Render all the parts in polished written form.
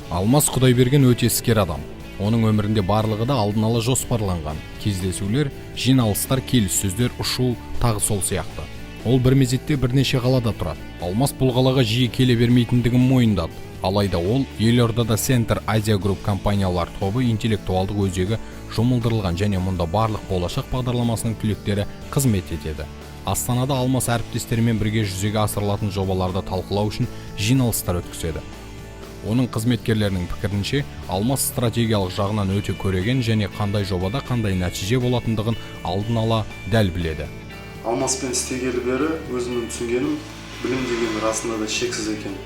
Алмас Құдайберген өте іскер адам. Оның өмірінде барлығы да алдын ала жоспарланған. Кездесулер, жиналыстар, келіссөздер, ұшу, тағы сол сияқты. Ол бір мезетте бірнеше қалада тұрады. Алмас бұл қалаға жиі келе бермейтіндігін мойындады. Алайда ол Елордада Center Asia Group компаниялар тобы интеллектуалдық өзегі жұмылдырылған және мұнда барлық болашақ бағдарламасының түлектері қызмет етеді. Астанада Алмас әріптестерімен бірге жүзеге асырылатын жобаларды талқылау үшін жиналыстар өткізеді. Оның қызметкерлерінің пікірінше, Алмас стратегиялық жағынан өте көреген және қандай жобада қандай нәтиже болатындығын алдын ала дәл біледі. Алмаспен істегелі бері өзімнің түсінгенім, білім деген расында да шексіз екен.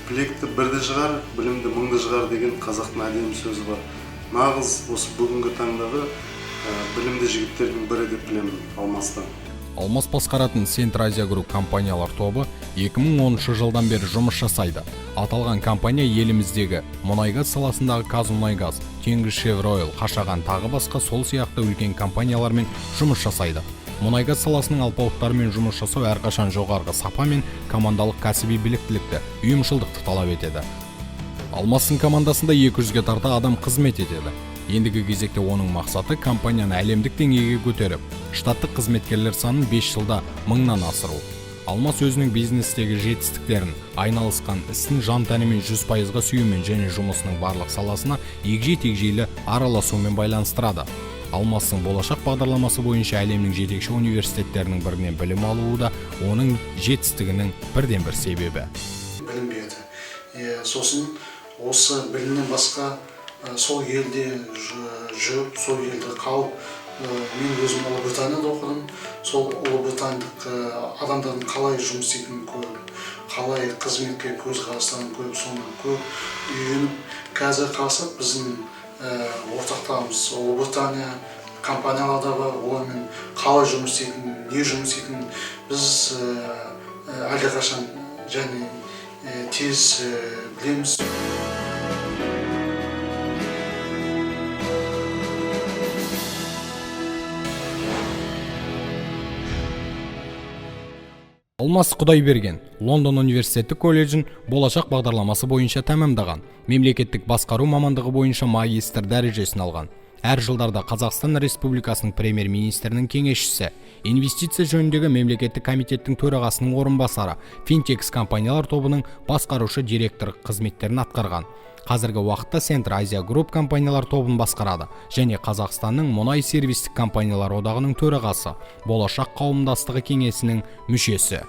Білекті бірді жығар, білімді мыңды жығар деген қазақтың әдемі сөзі бар. Нағыз осы бүгінгі таңдағы білімді жігіттердің бірі деп білемін Алмастан. Алмас басқаратын Center Asia Group компаниялар тобы 2010 жылдан бері жұмыс жасайды. Аталған компания еліміздегі мұнайгаз саласындағы Қазмұнайгаз, Теңізшевройл, Қашаған тағы басқа сол сияқты үлкен компаниялармен жұмыс жасайды. Мұнайгаз саласының алпауыттарымен жұмыс жасау әрқашан жоғарғы сапа мен командалық кәсіби біліктілікті, ұйымшылдықты талап етеді. Алмастың командасында 200-ге тарта адам қызмет етеді. Ендігі кезекте оның мақсаты компанияны әлемдік деңгейге көтеріп, штаттық қызметкерлер санын 5 жылда 1000-нан асыру. Алмас өзінің бизнестегі жетістіктерін, айналысқан ісін жан-тәнімен 100%-ға сүюмен және жұмысының барлық саласына егжей-тегжейлі араласумен байланыстырады. Алмастың болашақ бағдарламасы бойынша әлемнің жетекші университеттерінің бірінен білім алуы да оның жетістігінің бірден бір себебі. Білім берді. Сосын осы білімнен басқа сол елде жүріп, сол елде қалып, мен өзім Ұлыбританияда оқыдым. Сол Ұлыбритандық адамдардың қалай жұмыс істейтінін көріп, қалай қызметке көзқарастарын көріп, соны көріп үйреніп, қазір қарасақ біздің ортақтарымыз Ұлыбритания компанияларда бар, олармен қалай жұмыс істейтінін, не жұмыс істейтінін біз әлдеқашан және тез білеміз. Алмас Құдайберген Лондон университеті колледжін болашақ бағдарламасы бойынша тәмамдаған. Мемлекеттік басқару мамандығы бойынша магистр дәрежесін алған. Әр жылдарда Қазақстан Республикасының премьер-министрінің кеңесшісі, инвестиция жөніндегі мемлекеттік комитеттің төрағасының орынбасары, Fintech компаниялар тобының басқарушы директор қызметтерін атқарған. Қазіргі уақытта Center Asia Group компаниялар тобын басқарады және Қазақстанның мұнай сервистік компаниялар одағының төрағасы, болашақ қауымдастығы кеңесінің мүшесі.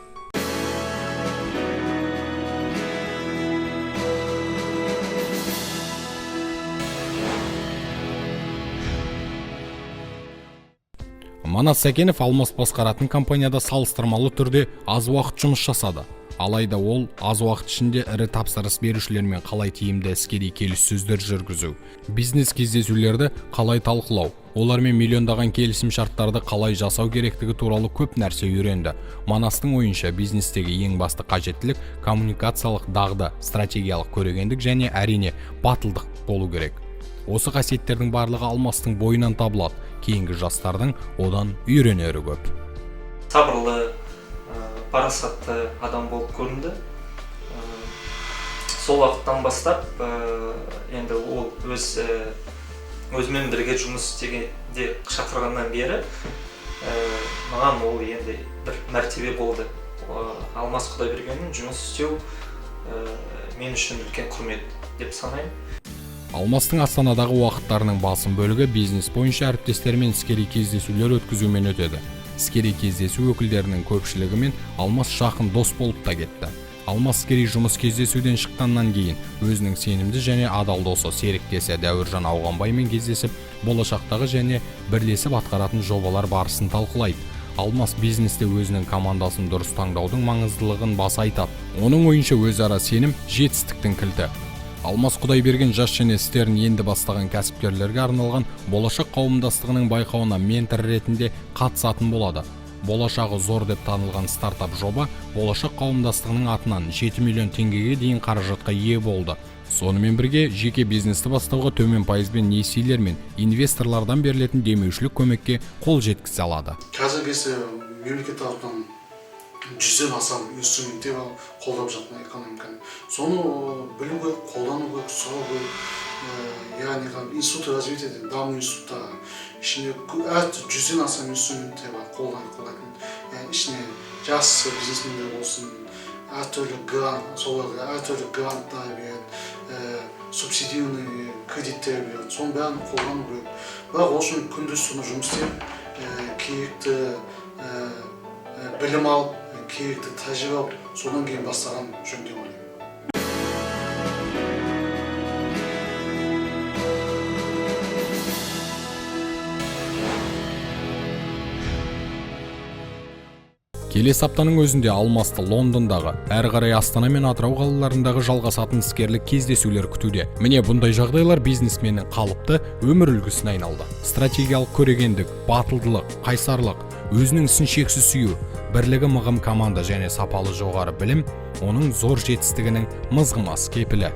Манас Сәкенов Алмас басқаратын компанияда салыстырмалы түрде аз уақыт жұмыс жасады. Алайда ол аз уақыт ішінде ірі тапсырыс берушілермен қалай тиімді әскери келіссөздер жүргізу, бизнес кездесулерді қалай талқылау, олармен миллиондаған келісім шарттарды қалай жасау керектігі туралы көп нәрсе үйренді. Манастың ойынша бизнестегі ең басты қажеттілік коммуникациялық дағды, стратегиялық көрегендік және әрине батылдық болу керек. Осы қасиеттердің барлығы Алмастың бойынан табылады. Кейінгі жастардың одан үйренері көп. Сабырлы, парасатты адам болып көрінді. Сол уақыттан бастап, енді ол өзімен бірге жұмыс істегенде шақырғаннан бері маған ол енді бір мәртебе болды. Алмас Құдайбергенмен жұмыс істеу мен үшін үлкен құрмет деп санаймын. Алмастың Астанадағы уақыттарының басым бөлігі бизнес бойынша әріптестермен іскери кездесулер өткізумен өтеді. Іскери кездесу өкілдерінің көпшілігімен Алмас жақын дос болып та кетті. Алмас іскери жұмыс кездесуден шыққаннан кейін өзінің сенімді және адал досы серіктесі Дәуіржан Ауғанбаймен кездесіп, болашақтағы және бірлесіп атқаратын жобалар барысын талқылайды. Алмас бизнесте өзінің командасын дұрыс таңдаудың маңыздылығын баса айтады. Оның ойынша өзара сенім жетістіктің кілті. Алмас Құдайберген жас және істерін енді бастаған кәсіпкерлерге арналған болашақ қауымдастығының байқауына ментор ретінде қатысатын болады. Болашағы зор деп танылған стартап жоба болашақ қауымдастығының атынан 7 миллион теңгеге дейін қаражатқа ие болды. Сонымен бірге жеке бизнесті бастауға төмен пайызбен несиелер мен инвесторлардан берілетін демеушілік көмекке қол жеткізе алады. Қазіргі кезде мемлекет тарапынан жүзден астам инструменттер бар қолдап жатқан экономиканы. Соны білу керек, қолдану керек, сұрау керек. Яғни институт развития, даму институттары ішінде жүзден астам инструменттер бар қолдайтын. Ішіне жас бизнесмендер болсын, әртүрлі гранттар береді, субсидированный кредиттер береді. Соның бәрін қолдану керек. Бірақ осы күндіз түні жұмыс істеп, керекті білім алып, керекті тәжірибе алып, содан кейін бастаған жөн деп ойлаймын. Келесі аптаның өзінде Алмасты, Лондондағы, әрі қарай Астана мен Атырау қалаларындағы жалғасатын іскерлік кездесулер күтуде. Міне бұндай жағдайлар бизнесменнің қалыпты өмір үлгісіне айналды. Стратегиялық көрегендік, батылдылық, қайсарлық, өзінің ісін шексіз сүю, бірлігі мығым команда және сапалы жоғары білім оның зор жетістігінің мызғымас кепілі.